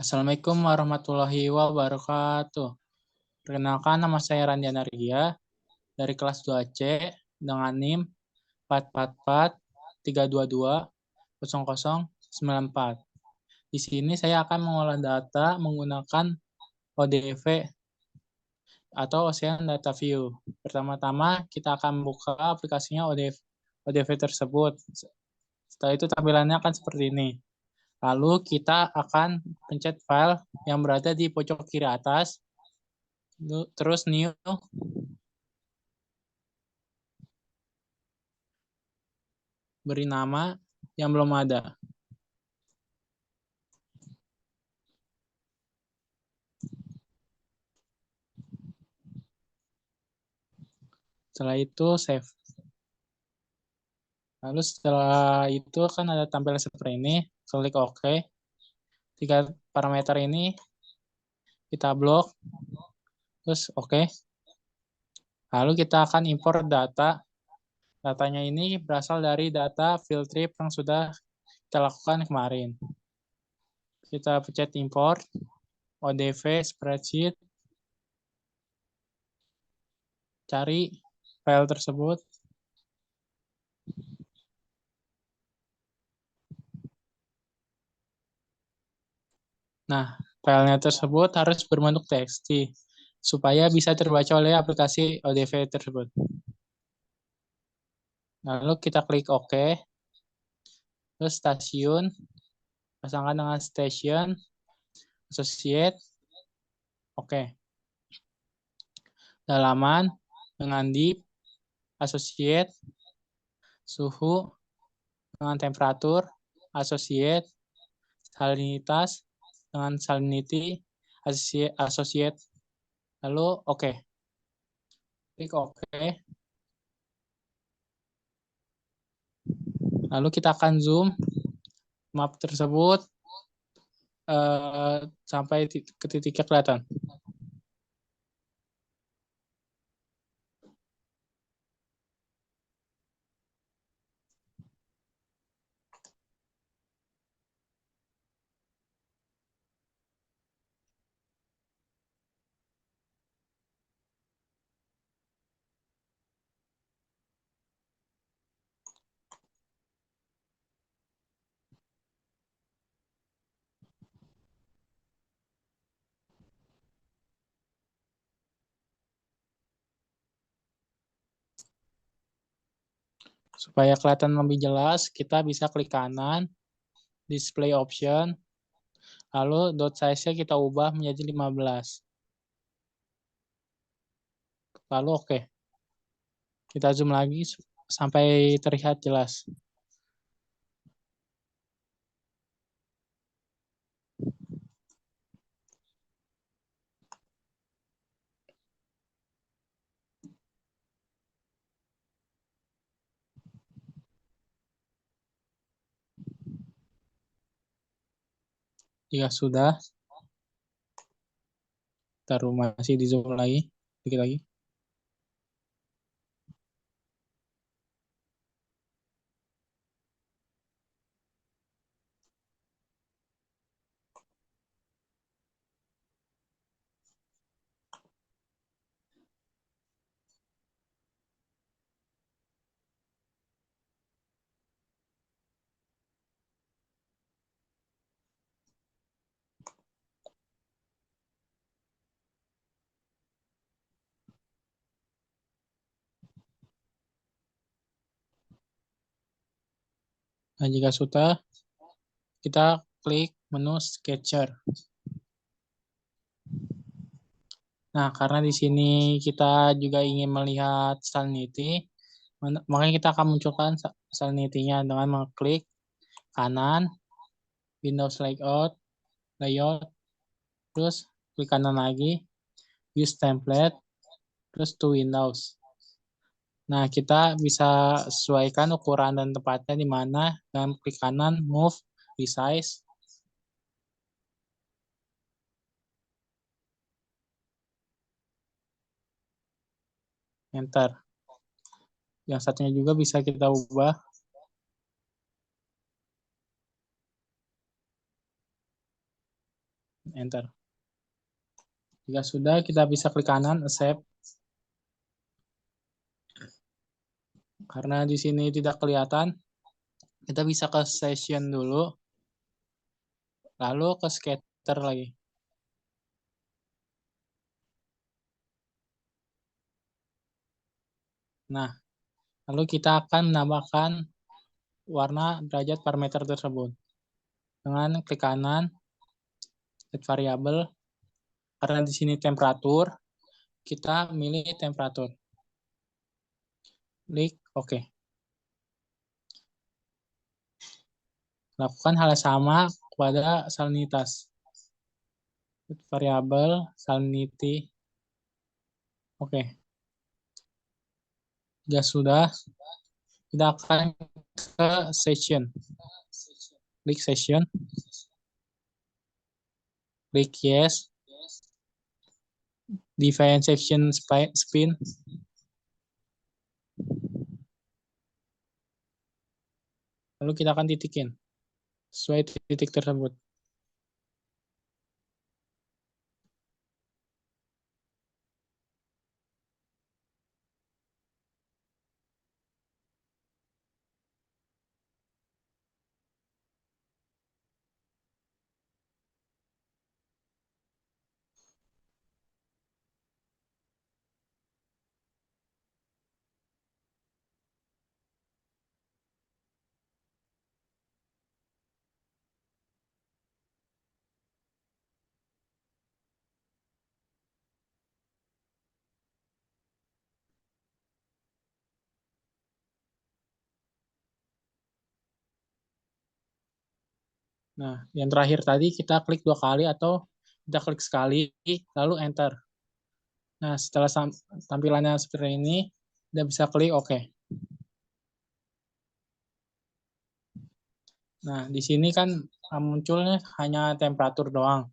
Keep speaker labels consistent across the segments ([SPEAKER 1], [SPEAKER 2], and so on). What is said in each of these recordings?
[SPEAKER 1] Assalamualaikum warahmatullahi wabarakatuh. Perkenalkan, nama saya Randian Arya dari kelas 2C dengan NIM 444-322-0094. Di sini saya akan mengolah data menggunakan ODV atau Ocean Data View. Pertama-tama kita akan buka aplikasinya ODV tersebut. Setelah itu tampilannya akan seperti ini. Lalu kita akan pencet file yang berada di pojok kiri atas, terus new, beri nama yang belum ada. Setelah itu save. Lalu setelah itu kan ada tampilan seperti ini, klik OK. 3 parameter ini kita blok, terus OK. Lalu kita akan import data. Datanya ini berasal dari data field trip yang sudah kita lakukan kemarin. Kita pencet import, ODV spreadsheet, cari file tersebut. Nah, filenya tersebut harus berbentuk TXT supaya bisa terbaca oleh aplikasi ODV tersebut. Lalu kita klik OK. Terus stasiun, pasangkan dengan station, associate, OK. Dalaman dengan div, associate, suhu dengan temperatur, associate, salinitas dengan salinity, associate, lalu OK. Klik OK. Lalu kita akan zoom map tersebut sampai ke titiknya kelihatan. Supaya kelihatan lebih jelas, kita bisa klik kanan, display option, lalu dot size-nya kita ubah menjadi 15. Lalu oke. Kita zoom lagi sampai terlihat jelas. Jika sudah, taruh masih di zoom lagi, dikit lagi. Nah, jika sudah, kita klik menu Sketcher. Nah, karena di sini kita juga ingin melihat salinity, makanya kita akan munculkan salinity-nya dengan mengklik kanan, Windows Layout, terus klik kanan lagi, Use Template, terus to Windows. Nah, kita bisa sesuaikan ukuran dan tempatnya di mana dengan klik kanan, Move, Resize. Enter. Yang satunya juga bisa kita ubah. Enter. Jika sudah, kita bisa klik kanan, accept. Karena di sini tidak kelihatan, kita bisa ke session dulu, lalu ke scatter lagi. Nah, lalu kita akan menambahkan warna derajat parameter tersebut. Dengan klik kanan, set variabel, karena di sini temperatur, kita milih temperatur. Klik OK. Lakukan hal yang sama kepada salinitas. Variabel salinity. Oke. Jika sudah, kita akan ke session. Klik session. Klik yes. Define section spin. Lalu kita akan titikin sesuai titik tersebut. Nah, yang terakhir tadi kita klik 2 kali atau kita klik sekali, lalu enter. Nah, setelah tampilannya seperti ini, kita bisa klik OK. Nah, di sini kan munculnya hanya temperatur doang.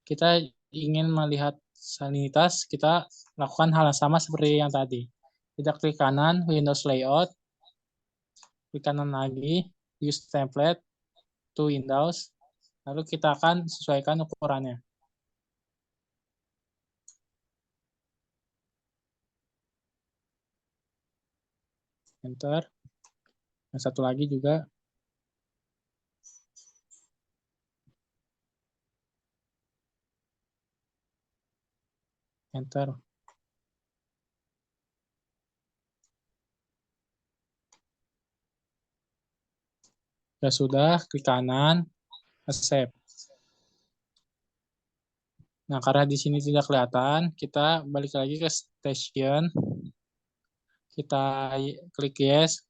[SPEAKER 1] Kita ingin melihat salinitas, kita lakukan hal yang sama seperti yang tadi. Kita klik kanan, Windows Layout, klik kanan lagi, Use Template to Windows, lalu kita akan sesuaikan ukurannya. Enter. Yang satu lagi juga. Enter. Sudah, klik kanan, accept. Nah, karena di sini tidak kelihatan, kita balik lagi ke station. Kita klik yes.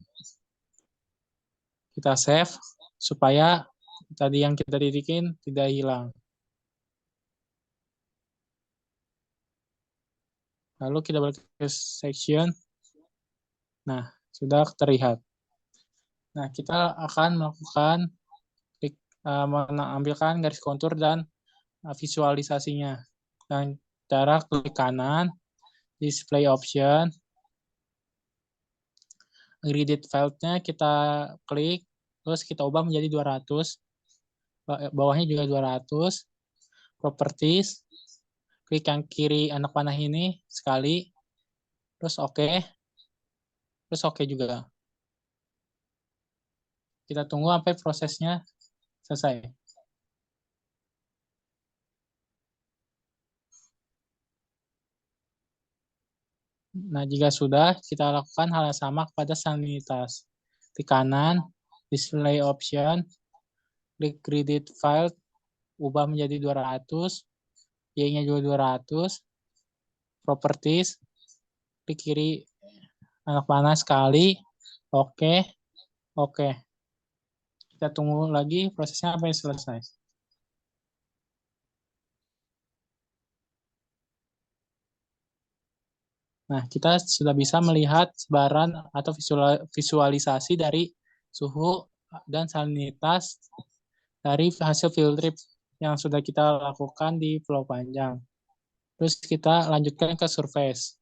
[SPEAKER 1] Kita save supaya tadi yang kita titikin tidak hilang. Lalu kita balik ke section. Nah, sudah terlihat. Nah, kita akan melakukan mengambilkan garis kontur dan visualisasinya. Dan cara klik kanan, display option, graded file-nya kita klik, terus kita ubah menjadi 200, bawahnya juga 200, properties, klik yang kiri anak panah ini sekali, terus oke, terus oke juga. Kita tunggu sampai prosesnya selesai. Nah, jika sudah, kita lakukan hal yang sama kepada salinitas. Di kanan, display option, klik graded file, ubah menjadi 200, Y-nya juga 200, properties, klik kiri anak panah sekali, oke, oke. Kita tunggu lagi prosesnya sampai selesai. Nah, kita sudah bisa melihat sebaran atau visualisasi dari suhu dan salinitas dari hasil field trip yang sudah kita lakukan di Pulau Panjang. Terus kita lanjutkan ke surface.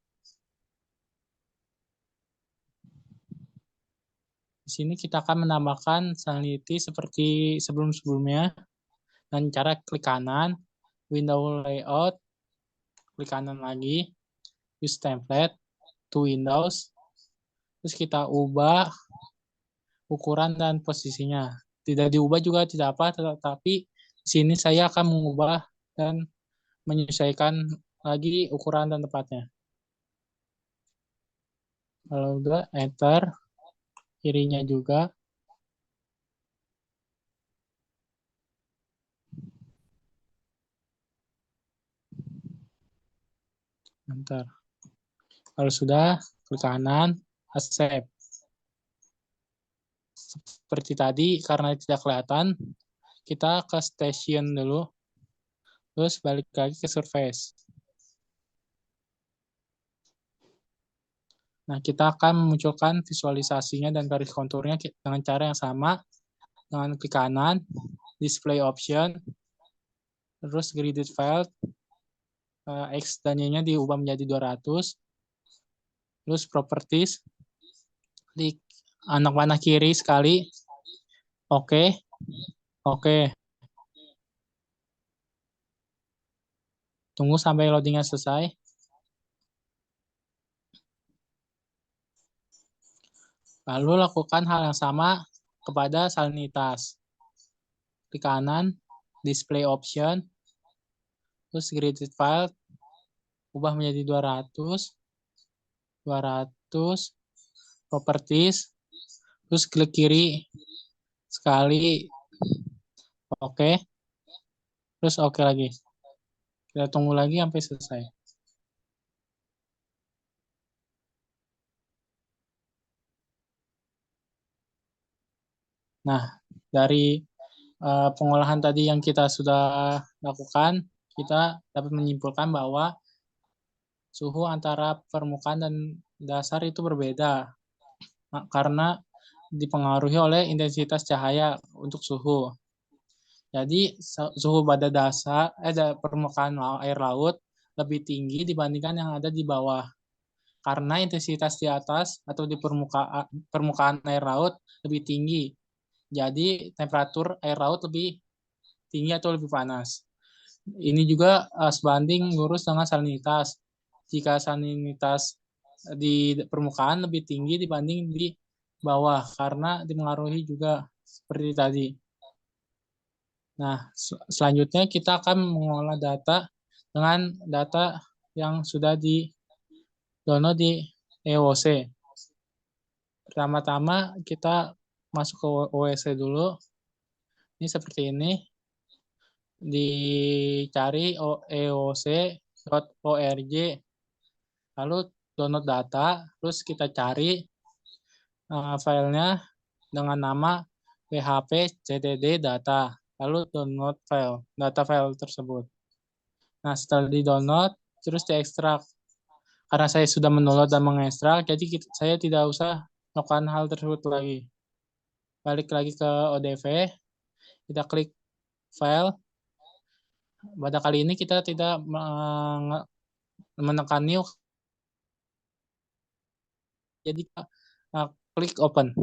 [SPEAKER 1] Di sini kita akan menambahkan salinity seperti sebelum-sebelumnya dengan cara klik kanan, window layout, klik kanan lagi, use template, to Windows, terus kita ubah ukuran dan posisinya. Tidak diubah juga tidak apa, tetapi di sini saya akan mengubah dan menyesuaikan lagi ukuran dan tempatnya. Kalau udah, enter, kirinya juga, enter. Kalau sudah, klik kanan, accept. Seperti tadi, karena tidak kelihatan, kita ke station dulu, terus balik lagi ke surface. Nah, kita akan memunculkan visualisasinya dan garis konturnya dengan cara yang sama, dengan klik kanan, display option, terus graded file, X dan Y-nya diubah menjadi 200, terus properties, klik anak panah kiri sekali, oke, oke. Tunggu sampai loadingnya selesai. Lalu lakukan hal yang sama kepada salinitas. Klik kanan, display option, terus graded file, ubah menjadi 200, 200, properties, terus klik kiri sekali, oke, terus oke lagi. Kita tunggu lagi sampai selesai. Nah, dari pengolahan tadi yang kita sudah lakukan, kita dapat menyimpulkan bahwa suhu antara permukaan dan dasar itu berbeda karena dipengaruhi oleh intensitas cahaya untuk suhu. Jadi suhu pada dasar permukaan air laut lebih tinggi dibandingkan yang ada di bawah. Karena intensitas di atas atau di permukaan air laut lebih tinggi. Jadi temperatur air laut lebih tinggi atau lebih panas. Ini juga sebanding lurus dengan salinitas. Jika salinitas di permukaan lebih tinggi dibanding di bawah karena dipengaruhi juga seperti tadi. Nah, selanjutnya kita akan mengolah data dengan data yang sudah di download di EOC. Pertama-tama kita masuk ke OEC dulu. Ini seperti ini. Dicari eoc.org, lalu download data, terus kita cari filenya dengan nama php.ctd data, lalu download data file tersebut. Nah, setelah di-download, terus diekstrak. Karena saya sudah mendownload dan mengekstrak, jadi saya tidak usah melakukan hal tersebut lagi. Balik lagi ke ODV, kita klik file. Pada kali ini kita tidak menekan new, jadi klik open.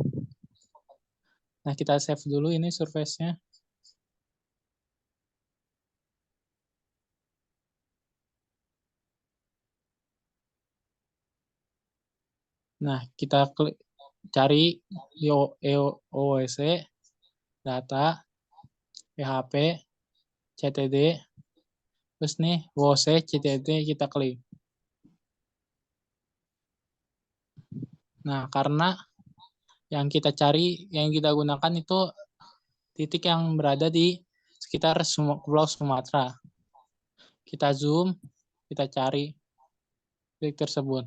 [SPEAKER 1] Nah, kita save dulu ini surface-nya. Nah, kita klik cari di OOC, data, PHP, CTD, terus nih OOC, CTD kita klik. Nah, karena yang kita cari, yang kita gunakan itu titik yang berada di sekitar Pulau Sumatera. Kita zoom, kita cari titik tersebut.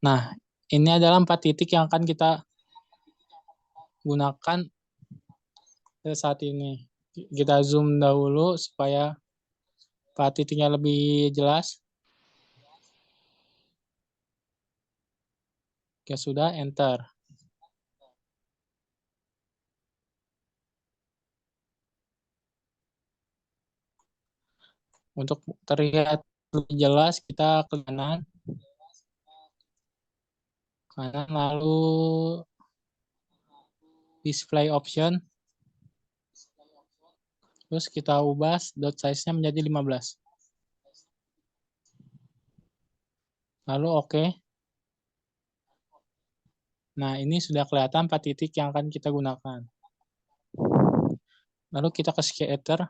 [SPEAKER 1] Nah, ini adalah 4 titik yang akan kita gunakan saat ini. Kita zoom dahulu supaya 4 titiknya lebih jelas. Oke, sudah, enter. Untuk terlihat lebih jelas, kita ke kanan. kanan, lalu display option, terus kita ubah dot size-nya menjadi 15. Lalu oke. Nah, ini sudah kelihatan 4 titik yang akan kita gunakan. Lalu kita ke scatter.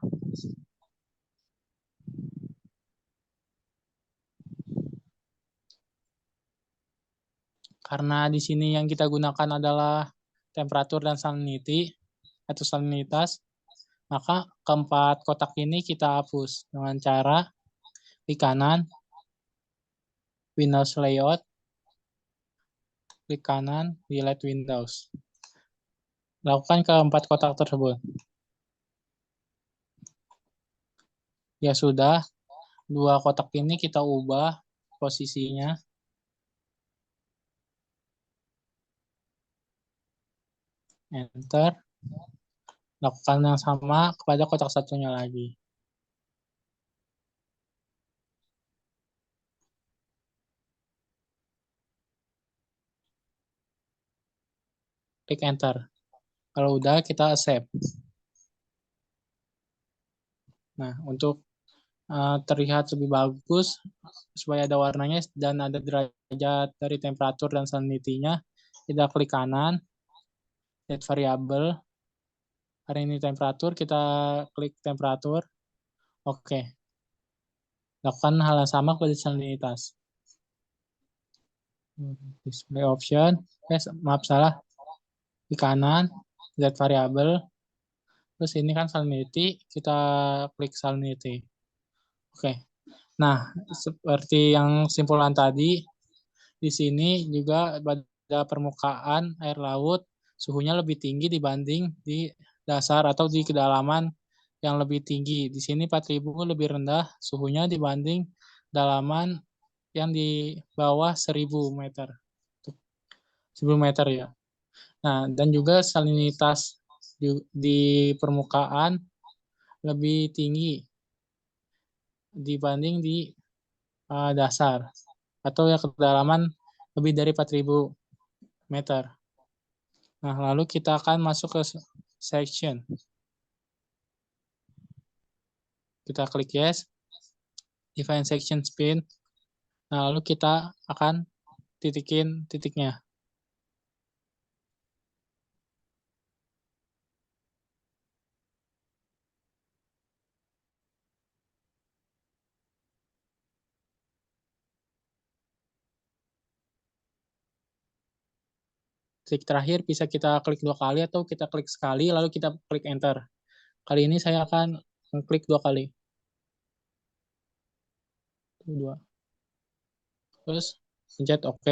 [SPEAKER 1] Karena di sini yang kita gunakan adalah temperatur dan salinity atau salinitas, maka keempat kotak ini kita hapus dengan cara di kanan, Windows Layout, klik kanan, delete Windows. Lakukan keempat kotak tersebut. Ya sudah, dua kotak ini kita ubah posisinya. Enter. Lakukan yang sama kepada kotak satunya lagi. Klik enter. Kalau udah, kita accept. Nah, untuk terlihat lebih bagus, supaya ada warnanya dan ada derajat dari temperatur dan salinity-nya, kita klik kanan, set variable. Hari ini temperatur, kita klik temperatur. Oke. Lakukan hal yang sama pada salinitas. Display option. Maaf salah. Di kanan, set variable. Terus ini kan salinity, kita klik salinity. Oke. Nah, seperti yang simpulan tadi, di sini juga pada permukaan air laut suhunya lebih tinggi dibanding di dasar atau di kedalaman yang lebih tinggi. Di sini 4000 lebih rendah suhunya dibanding dalaman yang di bawah 1000 meter. 1000 meter ya. Nah, dan juga salinitas di permukaan lebih tinggi dibanding di dasar atau yang kedalaman lebih dari 4000 meter. Nah, lalu kita akan masuk ke section. Kita klik yes, define section spin. Nah, lalu kita akan titikin titiknya. Klik terakhir bisa kita klik 2 kali atau kita klik sekali lalu kita klik enter. Kali ini saya akan klik 2 kali. 2. Terus pencet OK.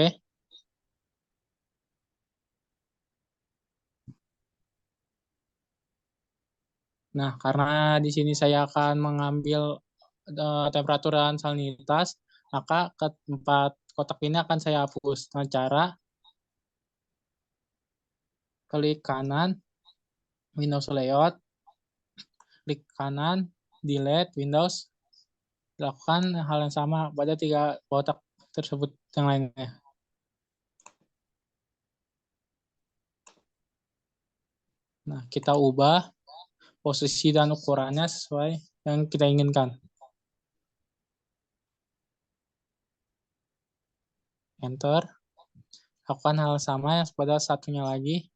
[SPEAKER 1] Nah, karena di sini saya akan mengambil temperatur dan salinitas, maka keempat kotak ini akan saya hapus dengan cara klik kanan, Windows Layout, klik kanan, delete Windows, lakukan hal yang sama pada 3 kotak tersebut yang lainnya. Nah, kita ubah posisi dan ukurannya sesuai yang kita inginkan. Enter. Lakukan hal sama yang pada satunya lagi.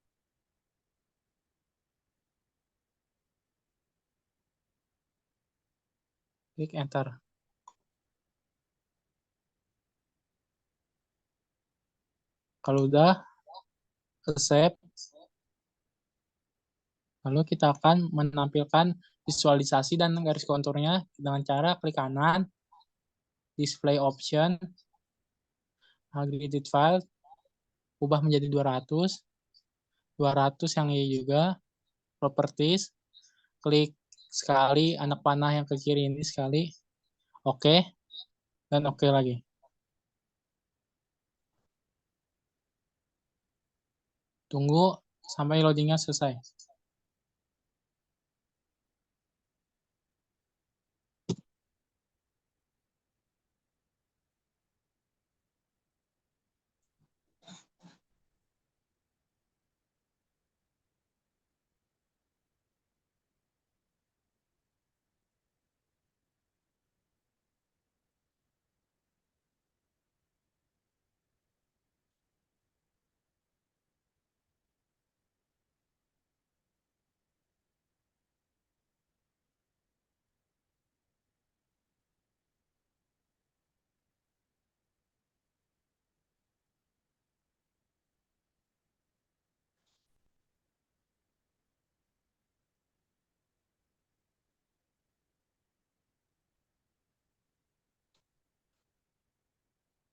[SPEAKER 1] Klik enter. Kalau udah, accept. Lalu kita akan menampilkan visualisasi dan garis konturnya dengan cara klik kanan, display option, aggregated file, ubah menjadi 200, 200 yang ini juga, properties, klik sekali anak panah yang ke kiri ini sekali, oke, dan oke lagi. Tunggu sampai loadingnya selesai.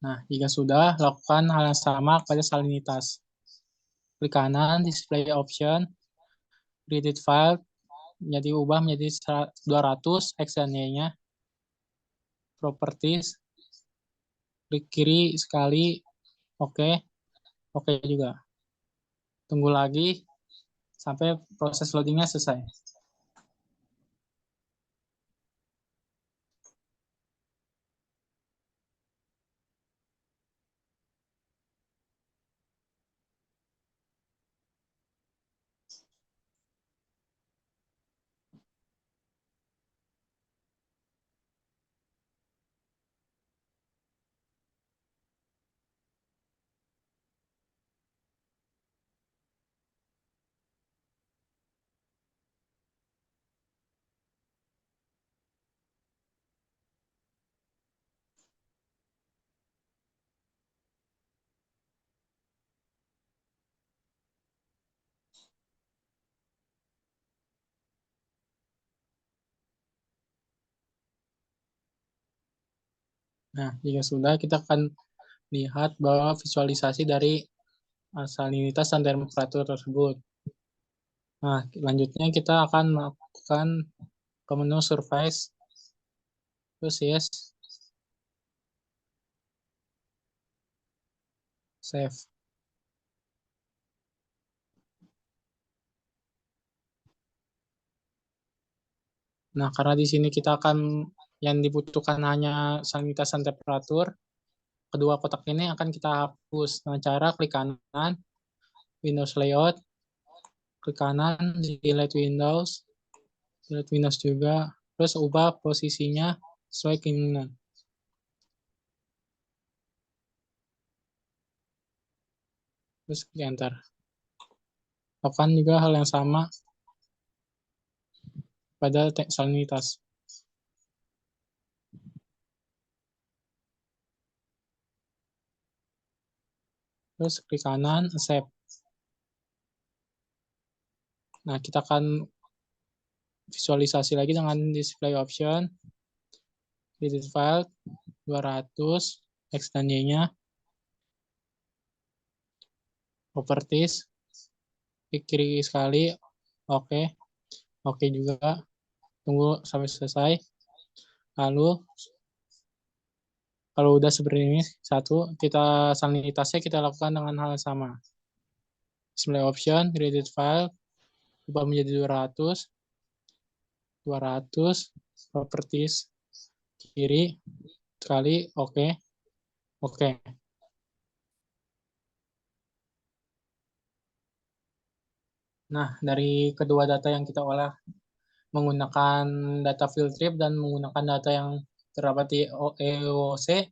[SPEAKER 1] Nah, jika sudah, lakukan hal yang sama pada salinitas. Klik kanan, display option, edit file, jadi ubah menjadi 200, X dan Y-nya. Properties, klik kiri sekali, oke, oke juga. Tunggu lagi sampai proses loadingnya selesai. Nah, jika sudah, kita akan lihat bahwa visualisasi dari salinitas dan temperatur tersebut. Nah, selanjutnya kita akan melakukan ke menu Surface, terus yes, save. Nah, karena di sini kita akan yang dibutuhkan hanya salinitas dan temperatur, kedua kotak ini akan kita hapus. Dengan cara klik kanan, Windows Layout, klik kanan, delete Windows juga, terus ubah posisinya sesuai keinginan. Terus klik enter. Lakukan juga hal yang sama pada salinitas. Terus klik kanan, accept. Nah, kita akan visualisasi lagi dengan display option, edit file, 200, X dan Y-nya, properties, klik kiri sekali, oke, oke juga, tunggu sampai selesai. Lalu, kalau udah seperti ini, satu, kita salinitasnya kita lakukan dengan hal yang sama. Display option, edit file, ubah menjadi 200, properties, kiri, sekali, oke, oke. Nah, dari kedua data yang kita olah menggunakan data field trip dan menggunakan data yang terdapat di EOC,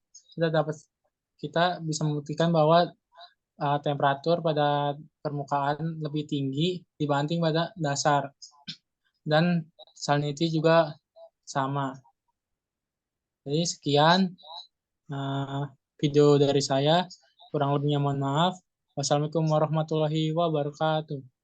[SPEAKER 1] kita bisa membuktikan bahwa temperatur pada permukaan lebih tinggi dibanding pada dasar, dan salinity juga sama. Jadi sekian video dari saya, kurang lebihnya mohon maaf. Wassalamualaikum warahmatullahi wabarakatuh.